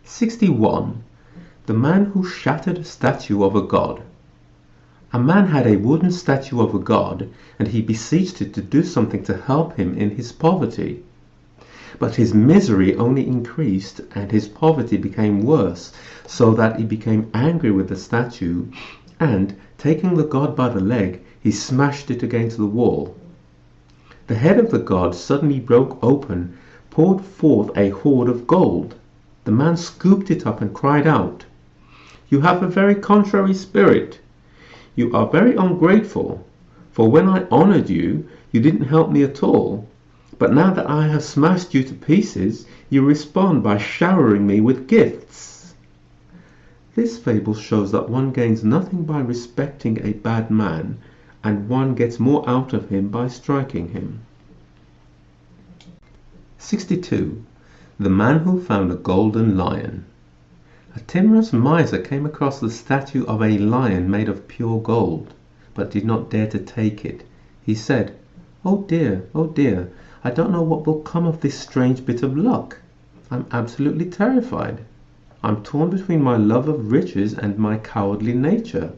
61. The man who shattered a statue of a god. A man had a wooden statue of a god, and he beseeched it to do something to help him in his poverty. But his misery only increased, and his poverty became worse, so that he became angry with the statue, and, taking the god by the leg, he smashed it against the wall. The head of the god suddenly broke open, poured forth a hoard of gold. The man scooped it up and cried out, "You have a very contrary spirit. You are very ungrateful, for when I honored you, you didn't help me at all. But now that I have smashed you to pieces, you respond by showering me with gifts." This fable shows that one gains nothing by respecting a bad man, and one gets more out of him by striking him. 62. The man who found a golden lion. A timorous miser came across the statue of a lion made of pure gold, but did not dare to take it. He said, oh dear, I don't know what will come of this strange bit of luck. I'm absolutely terrified. I'm torn between my love of riches and my cowardly nature.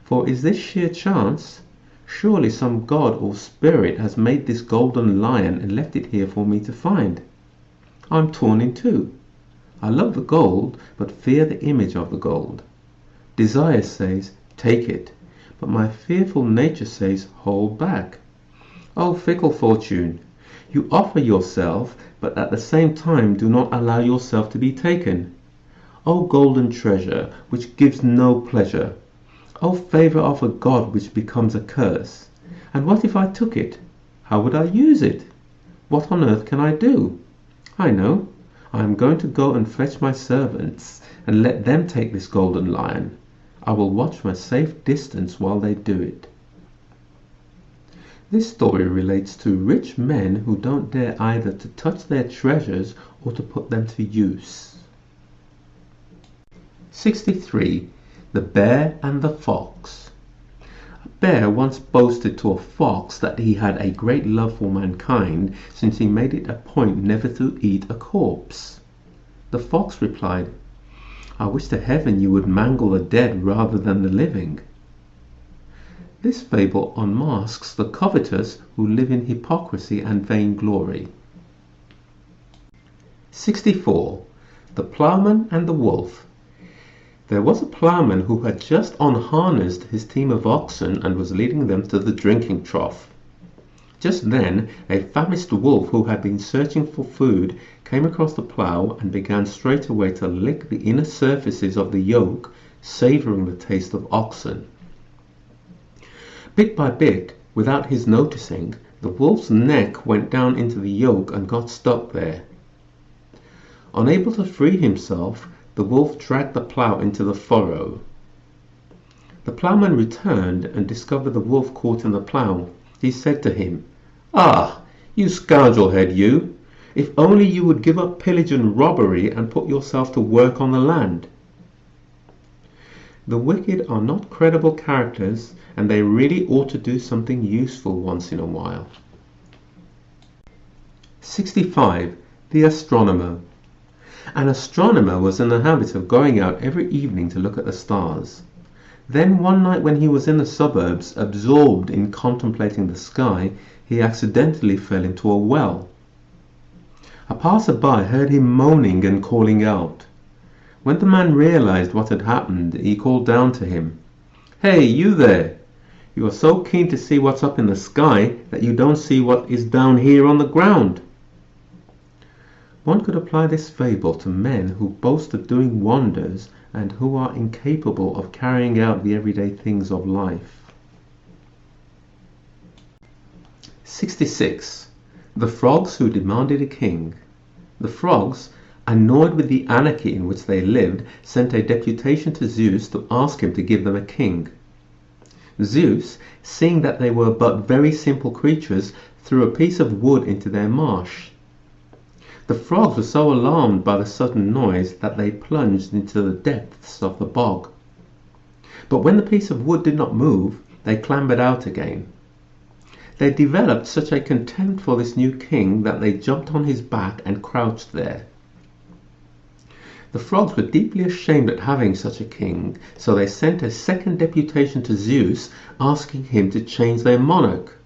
For is this sheer chance? Surely some god or spirit has made this golden lion and left it here for me to find. I'm torn in two. I love the gold, but fear the image of the gold. Desire says, take it, but my fearful nature says, hold back. O fickle fortune, you offer yourself, but at the same time do not allow yourself to be taken. O golden treasure, which gives no pleasure. O favor of a god which becomes a curse. And what if I took it? How would I use it? What on earth can I do? I know. I am going to go and fetch my servants, and let them take this golden lion. I will watch from a safe distance while they do it. This story relates to rich men who don't dare either to touch their treasures or to put them to use. 63. The Bear and the Fox. A bear once boasted to a fox that he had a great love for mankind, since he made it a point never to eat a corpse. The fox replied, I wish to heaven you would mangle the dead rather than the living. This fable unmasks the covetous who live in hypocrisy and vainglory. 64. The Ploughman and the Wolf. There was a ploughman who had just unharnessed his team of oxen and was leading them to the drinking trough. Just then a famished wolf who had been searching for food came across the plough and began straightway to lick the inner surfaces of the yoke, savouring the taste of oxen. Bit by bit, without his noticing, the wolf's neck went down into the yoke and got stuck there. Unable to free himself, the wolf dragged the plough into the furrow. The ploughman returned and discovered the wolf caught in the plough. He said to him, Ah, you scoundrel-head, you! If only you would give up pillage and robbery and put yourself to work on the land. The wicked are not credible characters, and they really ought to do something useful once in a while. 65. The Astronomer. An astronomer was in the habit of going out every evening to look at the stars. Then one night when he was in the suburbs, absorbed in contemplating the sky, he accidentally fell into a well. A passer-by heard him moaning and calling out. When the man realized what had happened, he called down to him, Hey, you there! You are so keen to see what's up in the sky that you don't see what is down here on the ground. One could apply this fable to men who boast of doing wonders and who are incapable of carrying out the everyday things of life. 66. The Frogs who demanded a king. The frogs, annoyed with the anarchy in which they lived, sent a deputation to Zeus to ask him to give them a king. Zeus, seeing that they were but very simple creatures, threw a piece of wood into their marsh. The frogs were so alarmed by the sudden noise that they plunged into the depths of the bog. But when the piece of wood did not move, they clambered out again. They developed such a contempt for this new king that they jumped on his back and crouched there. The frogs were deeply ashamed at having such a king, so they sent a second deputation to Zeus asking him to change their monarch,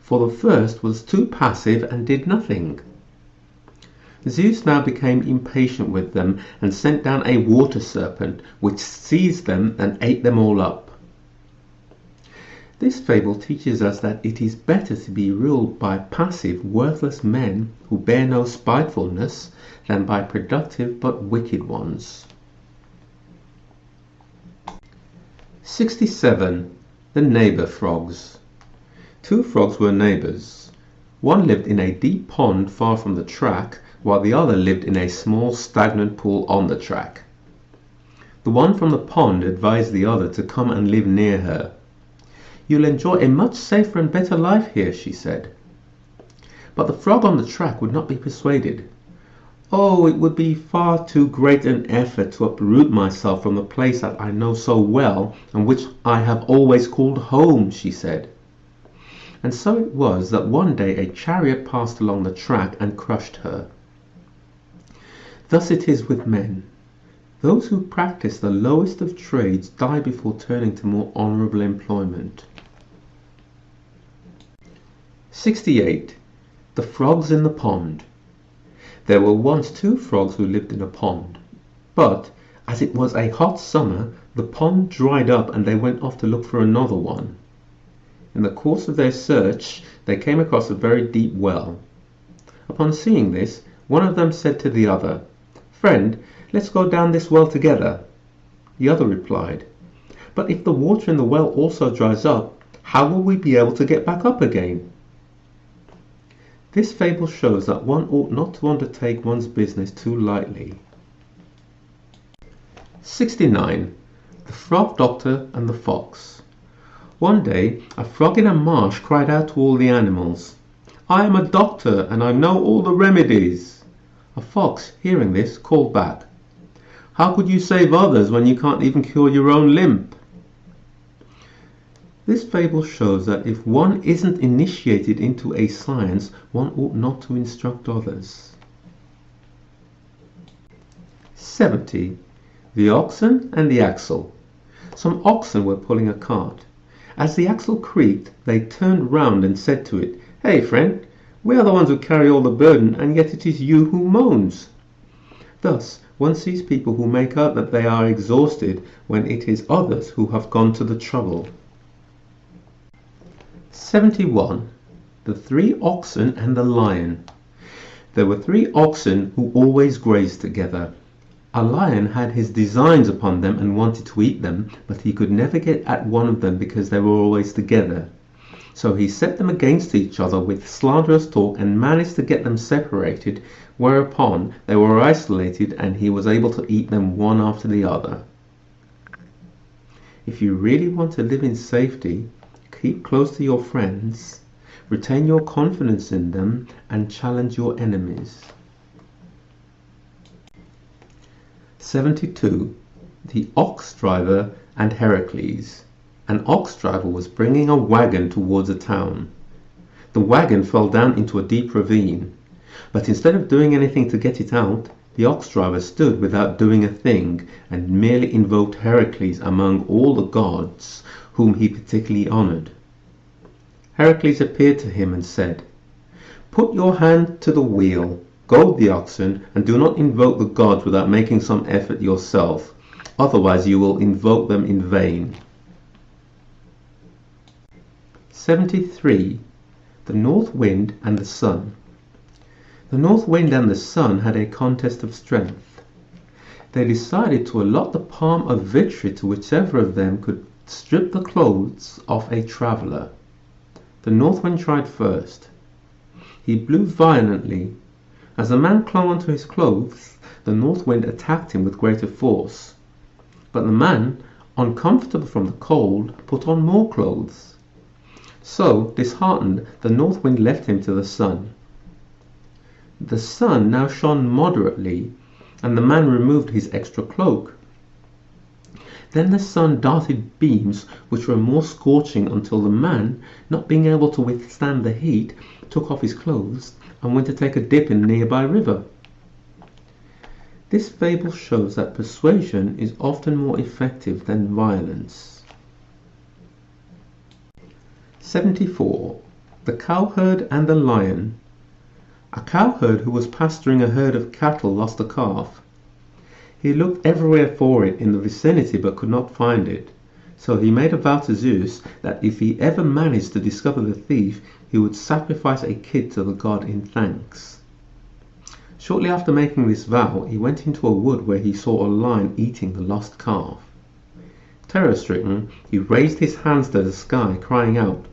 for the first was too passive and did nothing. Zeus now became impatient with them and sent down a water serpent, which seized them and ate them all up. This fable teaches us that it is better to be ruled by passive, worthless men who bear no spitefulness than by productive but wicked ones. 67. The neighbour frogs. Two frogs were neighbours. One lived in a deep pond far from the track, while the other lived in a small stagnant pool on the track. The one from the pond advised the other to come and live near her. "You'll enjoy a much safer and better life here," she said. But the frog on the track would not be persuaded. "Oh, it would be far too great an effort to uproot myself from the place that I know so well and which I have always called home," she said. And so it was that one day a chariot passed along the track and crushed her. Thus it is with men. Those who practice the lowest of trades die before turning to more honourable employment. 68. The frogs in the pond. There were once two frogs who lived in a pond, but as it was a hot summer, the pond dried up and they went off to look for another one. In the course of their search, they came across a very deep well. Upon seeing this, one of them said to the other, "Friend, let's go down this well together." The other replied, "But if the water in the well also dries up, how will we be able to get back up again?" This fable shows that one ought not to undertake one's business too lightly. 69. The Frog Doctor and the Fox. One day, a frog in a marsh cried out to all the animals, "I am a doctor and I know all the remedies." A fox, hearing this, called back, "How could you save others when you can't even cure your own limp?" This fable shows that if one isn't initiated into a science, one ought not to instruct others. 70. The Oxen and the Axle. Some oxen were pulling a cart. As the axle creaked, they turned round and said to it, "Hey, friend, we are the ones who carry all the burden, and yet it is you who moans." Thus, one sees people who make out that they are exhausted when it is others who have gone to the trouble. 71. The Three Oxen and the Lion. There were three oxen who always grazed together. A lion had his designs upon them and wanted to eat them, but he could never get at one of them because they were always together. So he set them against each other with slanderous talk and managed to get them separated, whereupon they were isolated and he was able to eat them one after the other. If you really want to live in safety, keep close to your friends, retain your confidence in them, and challenge your enemies. 72. The Ox Driver and Heracles. An ox driver was bringing a wagon towards a town. The wagon fell down into a deep ravine, but instead of doing anything to get it out, the ox driver stood without doing a thing and merely invoked Heracles among all the gods, whom he particularly honoured. Heracles appeared to him and said, "Put your hand to the wheel, goad the oxen, and do not invoke the gods without making some effort yourself, otherwise you will invoke them in vain." 73. The North Wind and the Sun. The North Wind and the Sun had a contest of strength. They decided to allot the palm of victory to whichever of them could strip the clothes off a traveller. The North Wind tried first. He blew violently. As the man clung onto his clothes, the North Wind attacked him with greater force. But the man, uncomfortable from the cold, put on more clothes. So, disheartened, the North Wind left him to the Sun. The sun now shone moderately, and the man removed his extra cloak. Then the sun darted beams which were more scorching until the man, not being able to withstand the heat, took off his clothes and went to take a dip in a nearby river. This fable shows that persuasion is often more effective than violence. 74. The Cowherd and the Lion. A cowherd who was pasturing a herd of cattle lost a calf. He looked everywhere for it in the vicinity but could not find it. So he made a vow to Zeus that if he ever managed to discover the thief, he would sacrifice a kid to the god in thanks. Shortly after making this vow, he went into a wood where he saw a lion eating the lost calf. Terror-stricken, he raised his hands to the sky, crying out,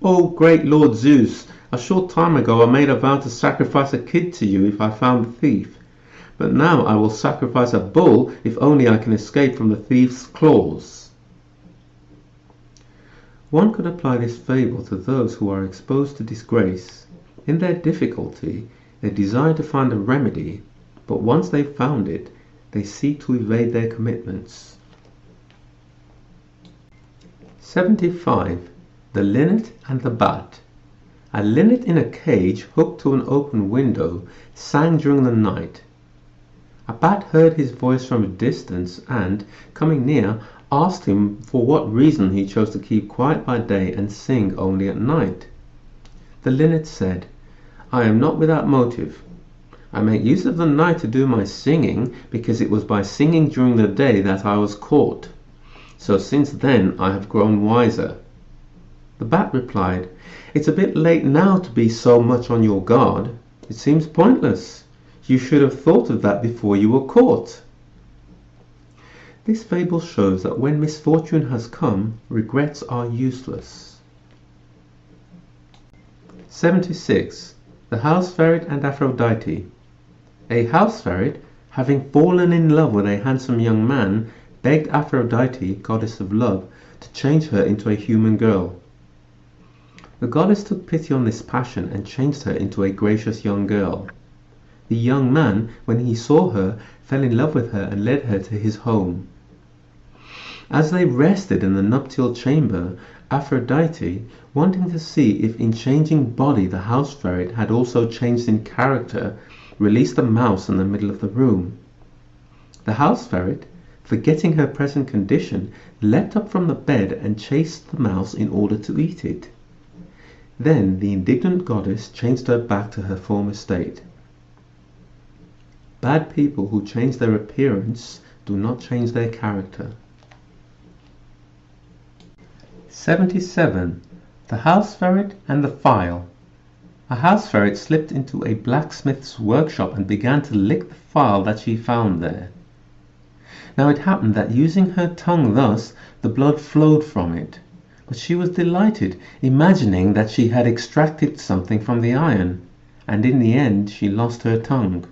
"O great Lord Zeus, a short time ago I made a vow to sacrifice a kid to you if I found the thief. But now I will sacrifice a bull if only I can escape from the thief's claws." One could apply this fable to those who are exposed to disgrace. In their difficulty, they desire to find a remedy, but once they've found it, they seek to evade their commitments. 75. The Linnet and the Bat. A linnet in a cage hooked to an open window sang during the night. A bat heard his voice from a distance and, coming near, asked him for what reason he chose to keep quiet by day and sing only at night. The linnet said, "I am not without motive. I make use of the night to do my singing because it was by singing during the day that I was caught. So since then I have grown wiser." The bat replied, "It's a bit late now to be so much on your guard. It seems pointless. You should have thought of that before you were caught." This fable shows that when misfortune has come, regrets are useless. 76. The House Ferret and Aphrodite. A house ferret, having fallen in love with a handsome young man, begged Aphrodite, goddess of love, to change her into a human girl. The goddess took pity on this passion and changed her into a gracious young girl. The young man, when he saw her, fell in love with her and led her to his home. As they rested in the nuptial chamber, Aphrodite, wanting to see if in changing body the house ferret had also changed in character, released a mouse in the middle of the room. The house ferret, forgetting her present condition, leapt up from the bed and chased the mouse in order to eat it. Then the indignant goddess changed her back to her former state. Bad people who change their appearance do not change their character. 77. The House Ferret and the File. A house ferret slipped into a blacksmith's workshop and began to lick the file that she found there. Now it happened that using her tongue thus, the blood flowed from it. But she was delighted, imagining that she had extracted something from the iron, and in the end she lost her tongue.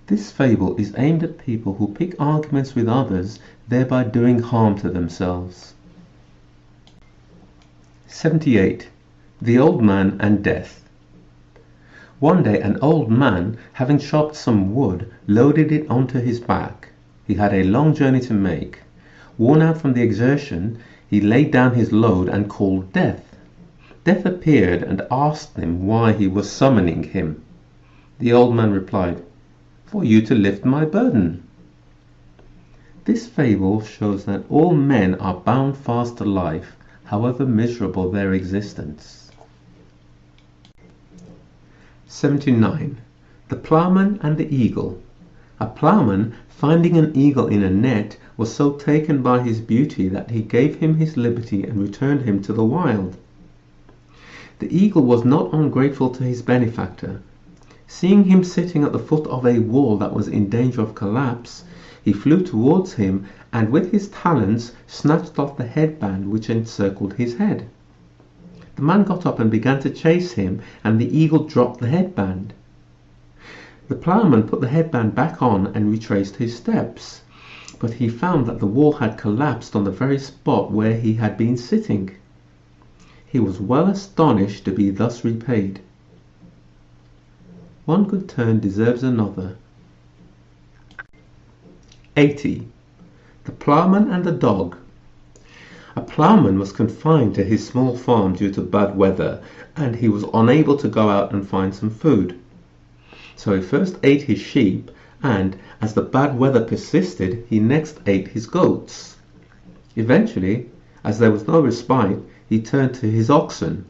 This fable is aimed at people who pick arguments with others, thereby doing harm to themselves. 78. The Old Man and Death. One day an old man, having chopped some wood, loaded it onto his back. He had a long journey to make. Worn out from the exertion, he laid down his load and called Death. Death appeared and asked him why he was summoning him. The old man replied, "For you to lift my burden." This fable shows that all men are bound fast to life, however miserable their existence. 79. The Ploughman and the Eagle. A ploughman, finding an eagle in a net, was so taken by his beauty that he gave him his liberty and returned him to the wild. The eagle was not ungrateful to his benefactor. Seeing him sitting at the foot of a wall that was in danger of collapse, he flew towards him and with his talons snatched off the headband which encircled his head. The man got up and began to chase him, and the eagle dropped the headband. The ploughman put the headband back on and retraced his steps, but he found that the wall had collapsed on the very spot where he had been sitting. He was well astonished to be thus repaid. One good turn deserves another. 80. The Ploughman and the Dog. A ploughman was confined to his small farm due to bad weather, and he was unable to go out and find some food. So he first ate his sheep, and as the bad weather persisted, he next ate his goats. Eventually, as there was no respite, he turned to his oxen.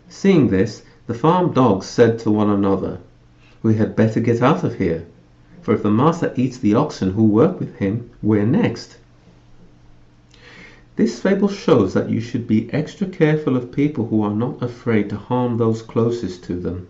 Seeing this, the farm dogs said to one another, "We had better get out of here, for if the master eats the oxen who work with him, we're next." This fable shows that you should be extra careful of people who are not afraid to harm those closest to them.